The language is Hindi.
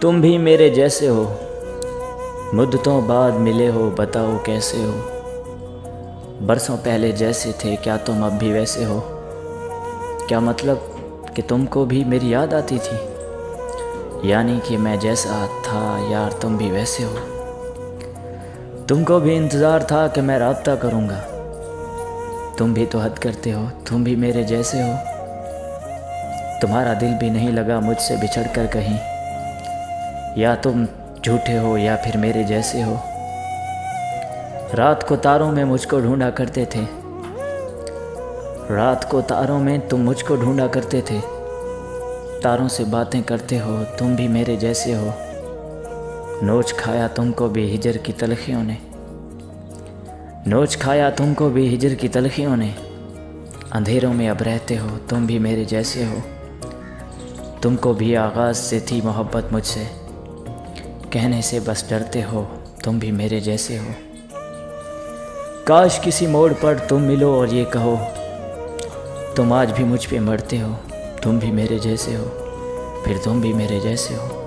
तुम भी मेरे जैसे हो, मुद्दतों बाद मिले हो, बताओ कैसे हो। बरसों पहले जैसे थे, क्या तुम अब भी वैसे हो। क्या मतलब कि तुमको भी मेरी याद आती थी, यानी कि मैं जैसा था यार तुम भी वैसे हो। तुमको भी इंतज़ार था कि मैं राब्ता करूँगा, तुम भी तो हद करते हो, तुम भी मेरे जैसे हो। तुम्हारा दिल भी नहीं लगा मुझसे बिछड़ कर कहीं, या तुम झूठे हो या फिर मेरे जैसे हो। रात को तारों में मुझको ढूंढा करते थे, रात को तारों में तुम मुझको ढूंढा करते थे। तारों से बातें करते हो, तुम भी मेरे जैसे हो। नोच खाया तुमको भी हिजर की तलखियों ने, नोच खाया तुमको भी हिजर की तलखियों ने। अंधेरों में अब रहते हो, तुम भी मेरे जैसे हो। तुमको भी आगाज़ से थी मोहब्बत मुझसे, कहने से बस डरते हो, तुम भी मेरे जैसे हो। काश किसी मोड़ पर तुम मिलो और ये कहो, तुम आज भी मुझ पे मरते हो, तुम भी मेरे जैसे हो, फिर तुम भी मेरे जैसे हो।